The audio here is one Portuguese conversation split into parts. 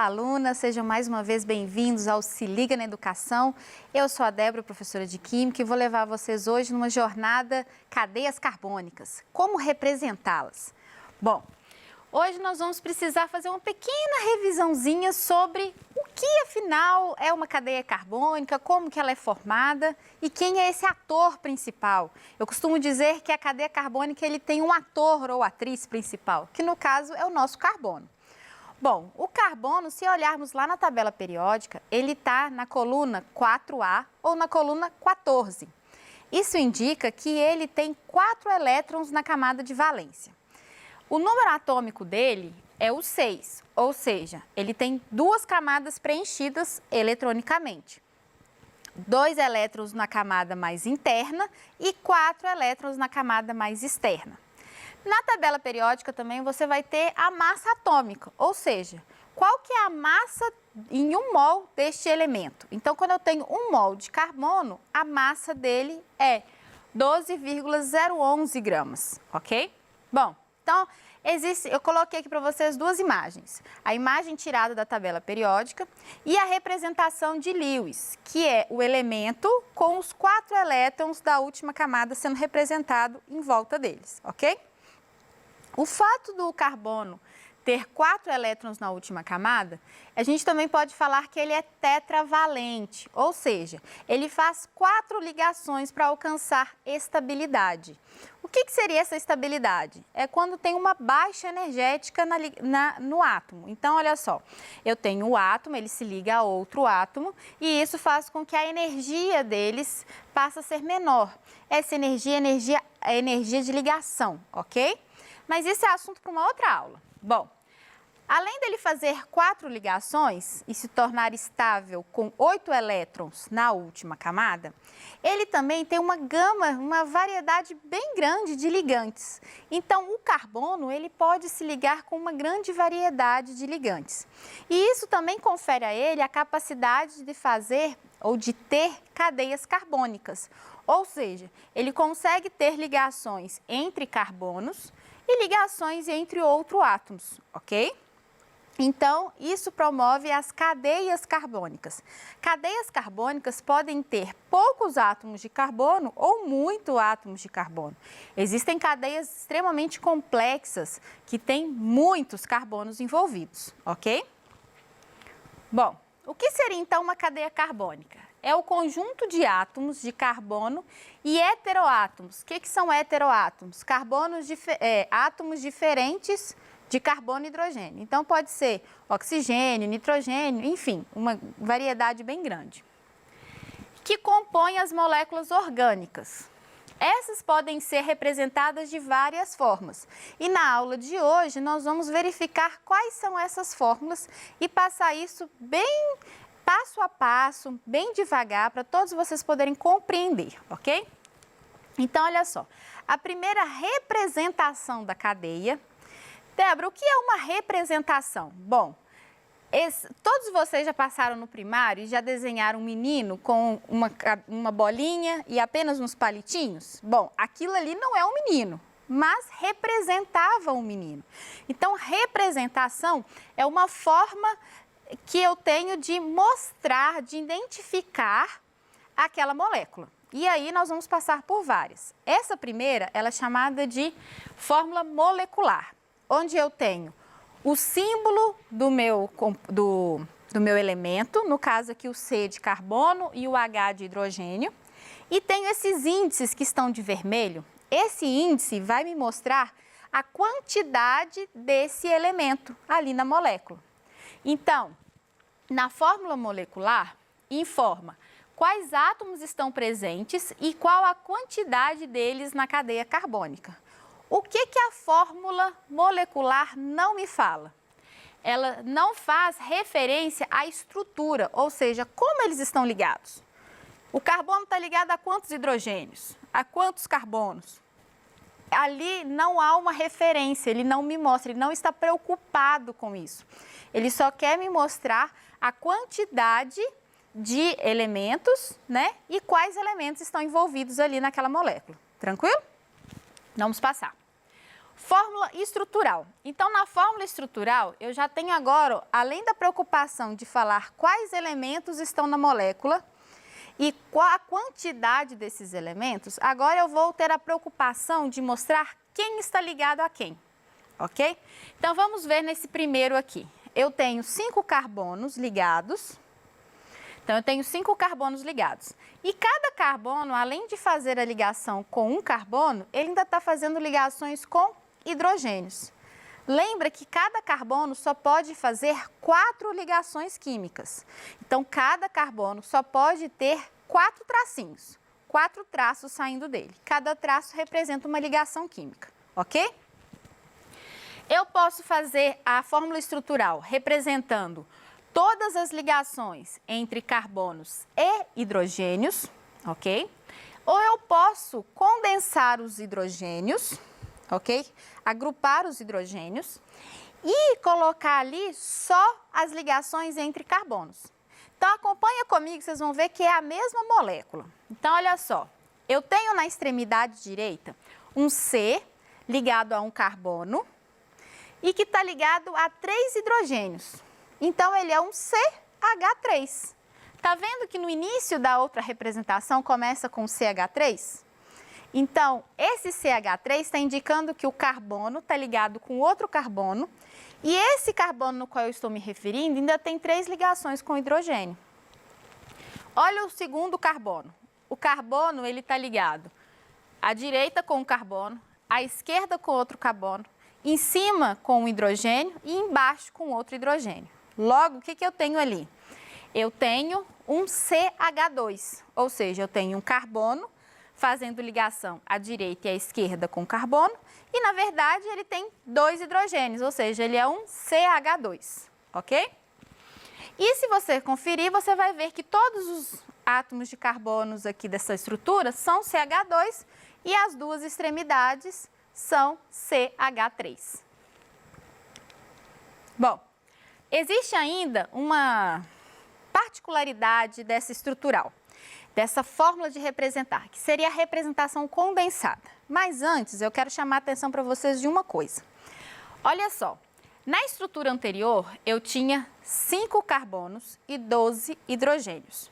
Olá, alunas, sejam mais uma vez bem-vindos ao Se Liga na Educação. Eu sou a Débora, professora de Química, e vou levar vocês hoje numa jornada cadeias carbônicas. Como representá-las? Bom, hoje nós vamos precisar fazer uma pequena revisãozinha sobre o que, afinal, é uma cadeia carbônica, como que ela é formada e quem é esse ator principal. Eu costumo dizer que a cadeia carbônica ele tem um ator ou atriz principal, que no caso é o nosso carbono. Bom, o carbono, se olharmos lá na tabela periódica, ele está na coluna 4A ou na coluna 14. Isso indica que ele tem 4 elétrons na camada de valência. O número atômico dele é o 6, ou seja, ele tem 2 camadas preenchidas eletronicamente. 2 elétrons na camada mais interna e 4 elétrons na camada mais externa. Na tabela periódica também você vai ter a massa atômica, ou seja, qual que é a massa em 1 mol deste elemento. Então, quando eu tenho 1 mol de carbono, a massa dele é 12,011 gramas, ok? Bom, então, eu coloquei aqui para vocês 2 imagens. A imagem tirada da tabela periódica e a representação de Lewis, que é o elemento com os 4 elétrons da última camada sendo representado em volta deles, ok? O fato do carbono ter 4 elétrons na última camada, a gente também pode falar que ele é tetravalente, ou seja, ele faz 4 ligações para alcançar estabilidade. O que seria essa estabilidade? É quando tem uma baixa energética no átomo. Então, olha só, eu tenho o átomo, ele se liga a outro átomo e isso faz com que a energia deles passe a ser menor. Essa energia é a energia de ligação, ok? Mas isso é assunto para uma outra aula. Bom, além dele fazer 4 ligações e se tornar estável com 8 elétrons na última camada, ele também tem uma variedade bem grande de ligantes. Então, o carbono ele pode se ligar com uma grande variedade de ligantes. E isso também confere a ele a capacidade de fazer ou de ter cadeias carbônicas. Ou seja, ele consegue ter ligações entre carbonos e ligações entre outros átomos, ok? Então, isso promove as cadeias carbônicas. Cadeias carbônicas podem ter poucos átomos de carbono ou muitos átomos de carbono. Existem cadeias extremamente complexas que têm muitos carbonos envolvidos, ok? Bom, o que seria então uma cadeia carbônica? É o conjunto de átomos de carbono e heteroátomos. O que são heteroátomos? Átomos diferentes de carbono e hidrogênio. Então, pode ser oxigênio, nitrogênio, enfim, uma variedade bem grande. Que compõem as moléculas orgânicas. Essas podem ser representadas de várias formas. E na aula de hoje, nós vamos verificar quais são essas fórmulas e passar isso bem passo a passo, bem devagar, para todos vocês poderem compreender, ok? Então, olha só, a primeira representação da cadeia. Débora, o que é uma representação? Bom, todos vocês já passaram no primário e já desenharam um menino com uma bolinha e apenas uns palitinhos? Bom, aquilo ali não é um menino, mas representava um menino. Então, representação é uma forma que eu tenho de mostrar, de identificar aquela molécula. E aí nós vamos passar por várias. Essa primeira, ela é chamada de fórmula molecular, onde eu tenho o símbolo do meu elemento, no caso aqui o C de carbono e o H de hidrogênio, e tenho esses índices que estão de vermelho. Esse índice vai me mostrar a quantidade desse elemento ali na molécula. Então, na fórmula molecular, informa quais átomos estão presentes e qual a quantidade deles na cadeia carbônica. O que a fórmula molecular não me fala? Ela não faz referência à estrutura, ou seja, como eles estão ligados. O carbono está ligado a quantos hidrogênios? A quantos carbonos? Ali não há uma referência, ele não me mostra, ele não está preocupado com isso. Ele só quer me mostrar a quantidade de elementos, né? E quais elementos estão envolvidos ali naquela molécula. Tranquilo? Vamos passar. Fórmula estrutural. Então, na fórmula estrutural, eu já tenho agora, além da preocupação de falar quais elementos estão na molécula e qual a quantidade desses elementos, agora eu vou ter a preocupação de mostrar quem está ligado a quem, ok? Então, vamos ver nesse primeiro aqui. Eu tenho 5 carbonos ligados. Então, eu tenho 5 carbonos ligados. E cada carbono, além de fazer a ligação com um carbono, ele ainda está fazendo ligações com hidrogênios. Lembra que cada carbono só pode fazer 4 ligações químicas. Então, cada carbono só pode ter 4 tracinhos, 4 traços saindo dele. Cada traço representa uma ligação química, ok? Eu posso fazer a fórmula estrutural representando todas as ligações entre carbonos e hidrogênios, ok? Ou eu posso condensar os hidrogênios, ok? Agrupar os hidrogênios e colocar ali só as ligações entre carbonos. Então, acompanha comigo, vocês vão ver que é a mesma molécula. Então, olha só, eu tenho na extremidade direita um C ligado a um carbono e que está ligado a 3 hidrogênios. Então, ele é um CH3. Tá vendo que no início da outra representação começa com CH3? Então, esse CH3 está indicando que o carbono está ligado com outro carbono e esse carbono no qual eu estou me referindo ainda tem 3 ligações com hidrogênio. Olha o segundo carbono. O carbono ele está ligado à direita com um carbono, à esquerda com outro carbono, em cima com um hidrogênio e embaixo com outro hidrogênio. Logo, o que eu tenho ali? Eu tenho um CH2, ou seja, eu tenho um carbono fazendo ligação à direita e à esquerda com carbono e, na verdade, ele tem 2 hidrogênios, ou seja, ele é um CH2, ok? E se você conferir, você vai ver que todos os átomos de carbonos aqui dessa estrutura são CH2 e as duas extremidades são CH3. Bom, existe ainda uma particularidade dessa estrutural, dessa fórmula de representar, que seria a representação condensada. Mas antes, eu quero chamar a atenção para vocês de uma coisa. Olha só, na estrutura anterior, eu tinha 5 carbonos e 12 hidrogênios.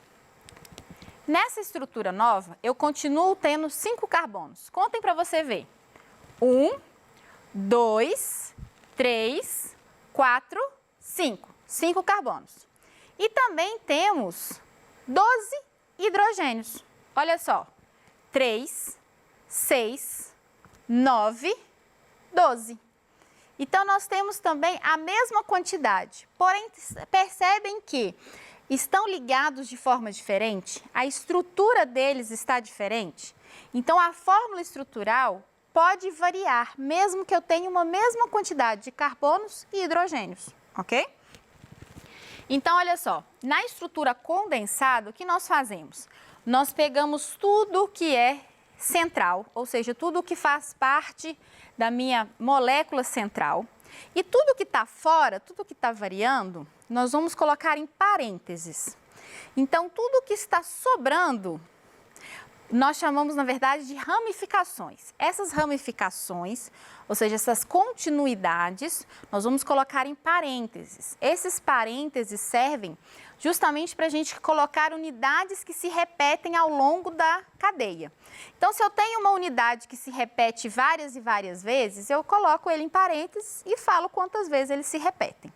Nessa estrutura nova, eu continuo tendo 5 carbonos. Contem para você ver. 1, 2, 3, 4, 5. 5 carbonos. E também temos 12 hidrogênios. Olha só, 3, 6, 9, 12. Então, nós temos também a mesma quantidade, porém, percebem que estão ligados de forma diferente? A estrutura deles está diferente? Então, a fórmula estrutural pode variar, mesmo que eu tenha uma mesma quantidade de carbonos e hidrogênios, ok? Então, olha só, na estrutura condensada, o que nós fazemos? Nós pegamos tudo que é central, ou seja, tudo que faz parte da minha molécula central, e tudo que está fora, tudo que está variando, nós vamos colocar em parênteses. Então, tudo que está sobrando, nós chamamos, na verdade, de ramificações. Essas ramificações, ou seja, essas continuidades, nós vamos colocar em parênteses. Esses parênteses servem justamente para a gente colocar unidades que se repetem ao longo da cadeia. Então, se eu tenho uma unidade que se repete várias e várias vezes, eu coloco ele em parênteses e falo quantas vezes eles se repetem.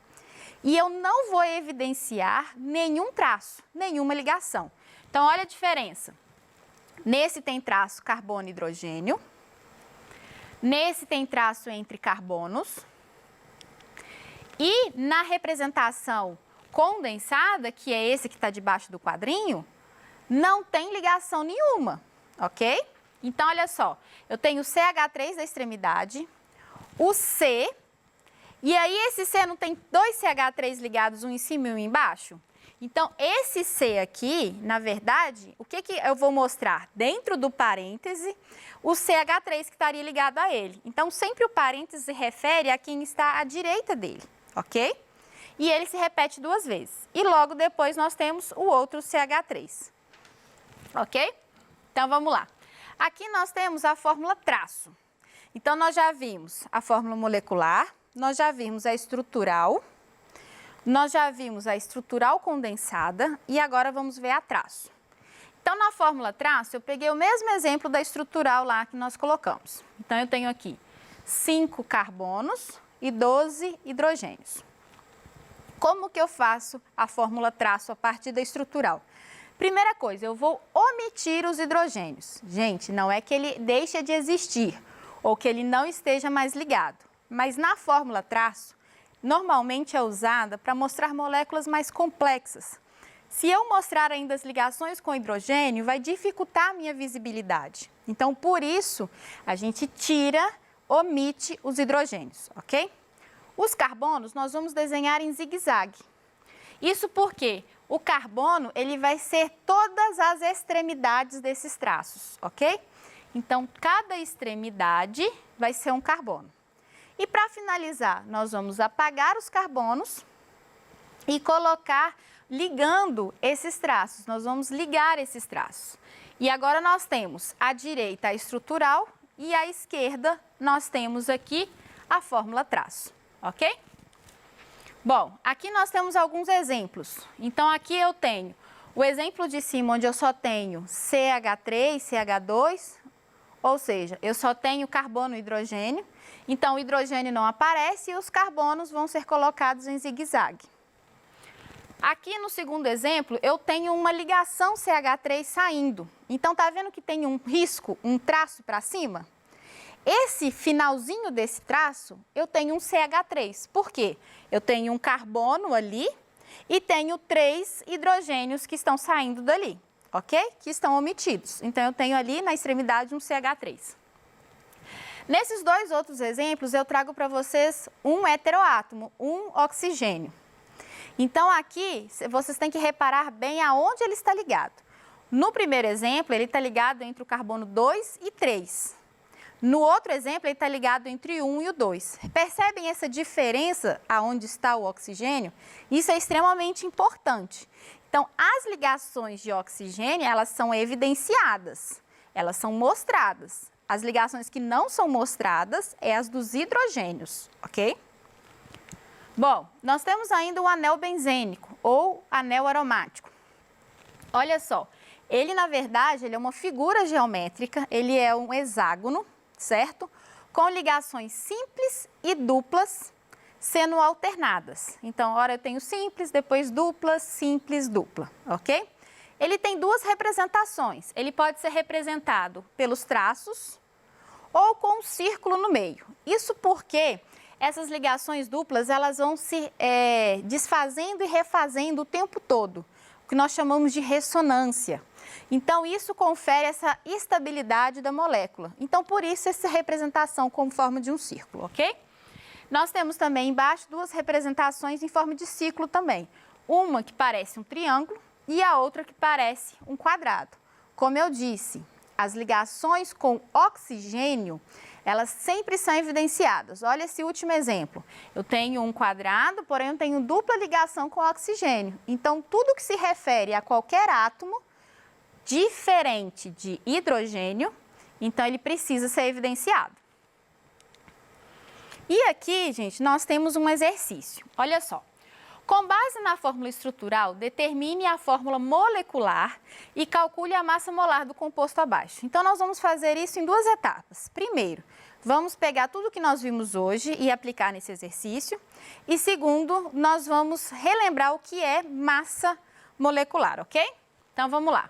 E eu não vou evidenciar nenhum traço, nenhuma ligação. Então, olha a diferença. Nesse tem traço carbono e hidrogênio. Nesse tem traço entre carbonos. E na representação condensada, que é esse que está debaixo do quadrinho, não tem ligação nenhuma, ok? Então, olha só, eu tenho o CH3 da extremidade, o C, e aí esse C não tem 2 CH3 ligados, um em cima e um embaixo? Então, esse C aqui, na verdade, o que eu vou mostrar? Dentro do parêntese, o CH3 que estaria ligado a ele. Então, sempre o parêntese se refere a quem está à direita dele, ok? E ele se repete 2 vezes. E logo depois nós temos o outro CH3, ok? Então, vamos lá. Aqui nós temos a fórmula traço. Então, nós já vimos a fórmula molecular, nós já vimos a estrutural, nós já vimos a estrutural condensada e agora vamos ver a traço. Então, na fórmula traço, eu peguei o mesmo exemplo da estrutural lá que nós colocamos. Então, eu tenho aqui 5 carbonos e 12 hidrogênios. Como que eu faço a fórmula traço a partir da estrutural? Primeira coisa, eu vou omitir os hidrogênios. Gente, não é que ele deixe de existir ou que ele não esteja mais ligado, mas na fórmula traço, normalmente é usada para mostrar moléculas mais complexas. Se eu mostrar ainda as ligações com hidrogênio, vai dificultar a minha visibilidade. Então, por isso, a gente omite os hidrogênios, ok? Os carbonos nós vamos desenhar em zigue-zague. Isso porque o carbono ele vai ser todas as extremidades desses traços, ok? Então, cada extremidade vai ser um carbono. E para finalizar, nós vamos apagar os carbonos e colocar ligando esses traços. Nós vamos ligar esses traços. E agora nós temos à direita a estrutural e à esquerda nós temos aqui a fórmula traço, ok? Bom, aqui nós temos alguns exemplos. Então, aqui eu tenho o exemplo de cima, onde eu só tenho CH3, CH2, ou seja, eu só tenho carbono e hidrogênio. Então, o hidrogênio não aparece e os carbonos vão ser colocados em zigue-zague. Aqui no segundo exemplo, eu tenho uma ligação CH3 saindo. Então, tá vendo que tem um risco, um traço para cima? Esse finalzinho desse traço, eu tenho um CH3. Por quê? Eu tenho um carbono ali e tenho 3 hidrogênios que estão saindo dali, ok? Que estão omitidos. Então, eu tenho ali na extremidade um CH3. Nesses dois outros exemplos, eu trago para vocês um heteroátomo, um oxigênio. Então, aqui, vocês têm que reparar bem aonde ele está ligado. No primeiro exemplo, ele está ligado entre o carbono 2 e 3. No outro exemplo, ele está ligado entre o 1 e o 2. Percebem essa diferença aonde está o oxigênio? Isso é extremamente importante. Então, as ligações de oxigênio, elas são evidenciadas, elas são mostradas. As ligações que não são mostradas é as dos hidrogênios, ok? Bom, nós temos ainda o anel benzênico ou anel aromático. Olha só, ele na verdade ele é uma figura geométrica, ele é um hexágono, certo? Com ligações simples e duplas sendo alternadas. Então, ora eu tenho simples, depois dupla, simples, dupla, ok? Ele tem duas representações. Ele pode ser representado pelos traços ou com um círculo no meio. Isso porque essas ligações duplas elas vão se desfazendo e refazendo o tempo todo, o que nós chamamos de ressonância. Então, isso confere essa estabilidade da molécula. Então, por isso, essa representação como forma de um círculo, ok? Nós temos também embaixo duas representações em forma de ciclo também. Uma que parece um triângulo e a outra que parece um quadrado. Como eu disse, as ligações com oxigênio, elas sempre são evidenciadas. Olha esse último exemplo. Eu tenho um quadrado, porém eu tenho dupla ligação com oxigênio. Então, tudo que se refere a qualquer átomo diferente de hidrogênio, então ele precisa ser evidenciado. E aqui, gente, nós temos um exercício. Olha só. Com base na fórmula estrutural, determine a fórmula molecular e calcule a massa molar do composto abaixo. Então, nós vamos fazer isso em duas etapas. Primeiro, vamos pegar tudo que nós vimos hoje e aplicar nesse exercício. E segundo, nós vamos relembrar o que é massa molecular, ok? Então, vamos lá.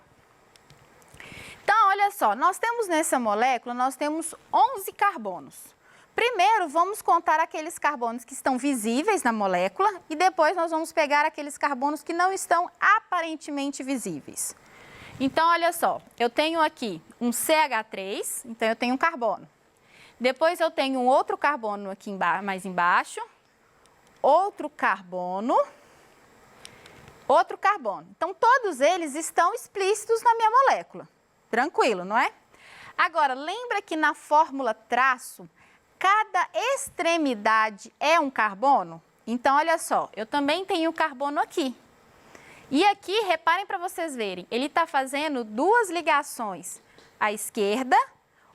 Então, olha só, nós temos nessa molécula, nós temos 11 carbonos. Primeiro, vamos contar aqueles carbonos que estão visíveis na molécula e depois nós vamos pegar aqueles carbonos que não estão aparentemente visíveis. Então, olha só, eu tenho aqui um CH3, então eu tenho um carbono. Depois eu tenho um outro carbono aqui mais embaixo, outro carbono. Então, todos eles estão explícitos na minha molécula. Tranquilo, não é? Agora, lembra que na fórmula traço, cada extremidade é um carbono? Então, olha só, eu também tenho carbono aqui. E aqui, reparem para vocês verem, ele está fazendo duas ligações à esquerda,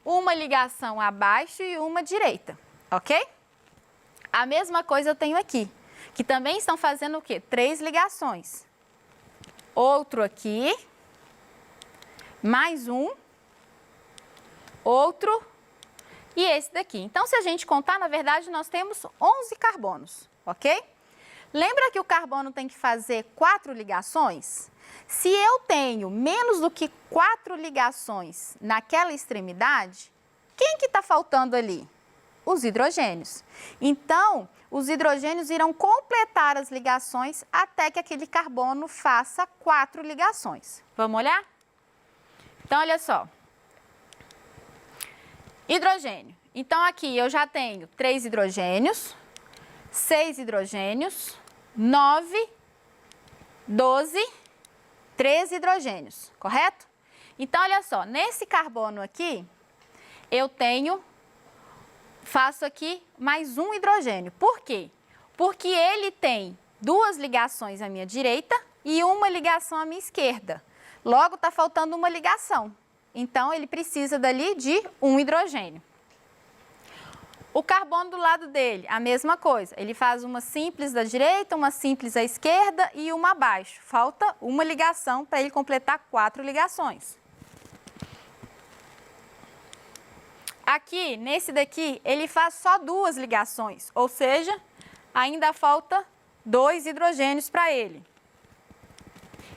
uma ligação abaixo e uma direita, ok? A mesma coisa eu tenho aqui, que também estão fazendo o quê? 3 ligações. Outro aqui, mais um, outro e esse daqui. Então, se a gente contar, na verdade, nós temos 11 carbonos, ok? Lembra que o carbono tem que fazer 4 ligações? Se eu tenho menos do que 4 ligações naquela extremidade, quem que está faltando ali? Os hidrogênios. Então, os hidrogênios irão completar as ligações até que aquele carbono faça 4 ligações. Vamos olhar? Então, olha só. Hidrogênio. Então, aqui eu já tenho 3 hidrogênios, 6 hidrogênios, 9, 12, 13 hidrogênios, correto? Então, olha só, nesse carbono aqui, faço aqui mais um hidrogênio. Por quê? Porque ele tem 2 ligações à minha direita e uma ligação à minha esquerda. Logo, está faltando uma ligação. Então, ele precisa dali de um hidrogênio. O carbono do lado dele, a mesma coisa. Ele faz uma simples da direita, uma simples à esquerda e uma abaixo. Falta uma ligação para ele completar 4 ligações. Aqui, nesse daqui, ele faz só 2 ligações, ou seja, ainda falta 2 hidrogênios para ele.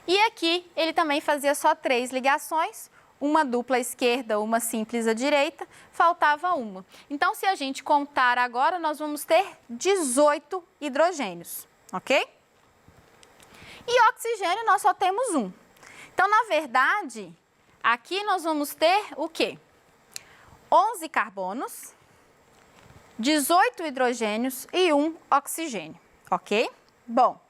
E aqui, ele também fazia só 3 ligações, uma dupla à esquerda, uma simples à direita, faltava uma. Então, se a gente contar agora, nós vamos ter 18 hidrogênios, ok? E oxigênio nós só temos um. Então, na verdade, aqui nós vamos ter o quê? 11 carbonos, 18 hidrogênios e 1 oxigênio, ok? Bom,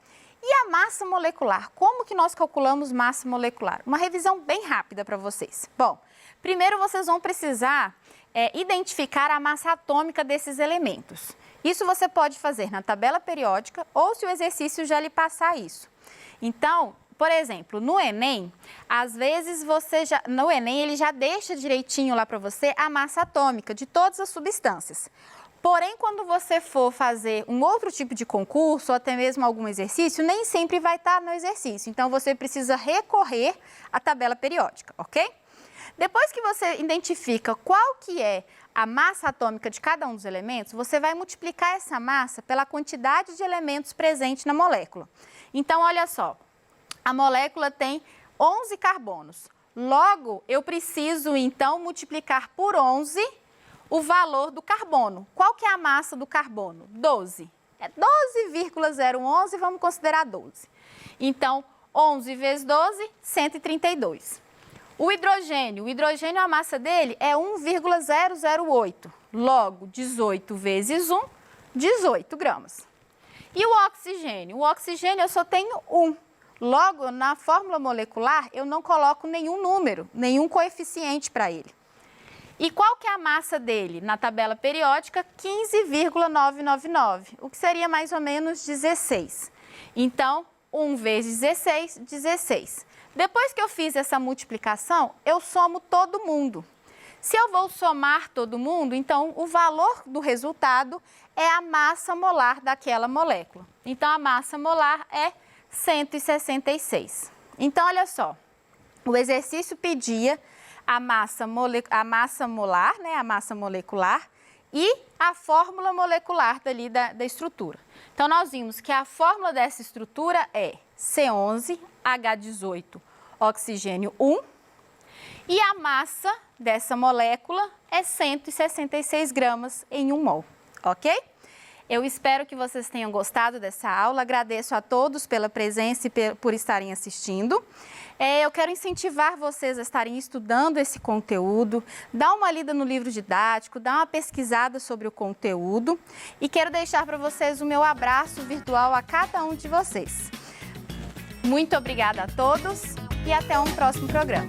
e a massa molecular? Como que nós calculamos massa molecular? Uma revisão bem rápida para vocês. Bom, primeiro vocês vão precisar identificar a massa atômica desses elementos. Isso você pode fazer na tabela periódica ou se o exercício já lhe passar isso. Então, por exemplo, no Enem, às vezes no Enem ele já deixa direitinho lá para você a massa atômica de todas as substâncias. Porém, quando você for fazer um outro tipo de concurso ou até mesmo algum exercício, nem sempre vai estar no exercício. Então, você precisa recorrer à tabela periódica, ok? Depois que você identifica qual que é a massa atômica de cada um dos elementos, você vai multiplicar essa massa pela quantidade de elementos presentes na molécula. Então, olha só, a molécula tem 11 carbonos. Logo, eu preciso, então, multiplicar por 11 o valor do carbono. Qual que é a massa do carbono? 12. É 12,011, vamos considerar 12. Então, 11 vezes 12, 132. O hidrogênio, a massa dele é 1,008. Logo, 18 vezes 1, 18 gramas. E o oxigênio eu só tenho 1. Logo, na fórmula molecular, eu não coloco nenhum número, nenhum coeficiente para ele. E qual que é a massa dele? Na tabela periódica, 15,999, o que seria mais ou menos 16. Então, 1 vezes 16, 16. Depois que eu fiz essa multiplicação, eu somo todo mundo. Se eu vou somar todo mundo, então o valor do resultado é a massa molar daquela molécula. Então, a massa molar é 166. Então, olha só, o exercício pedia a massa molar, né, a massa molecular e a fórmula molecular dali da estrutura. Então, nós vimos que a fórmula dessa estrutura é C11, H18, oxigênio 1 e a massa dessa molécula é 166 gramas em 1 mol, ok? Eu espero que vocês tenham gostado dessa aula, agradeço a todos pela presença e por estarem assistindo. Eu quero incentivar vocês a estarem estudando esse conteúdo, dá uma lida no livro didático, dá uma pesquisada sobre o conteúdo e quero deixar para vocês o meu abraço virtual a cada um de vocês. Muito obrigada a todos e até um próximo programa.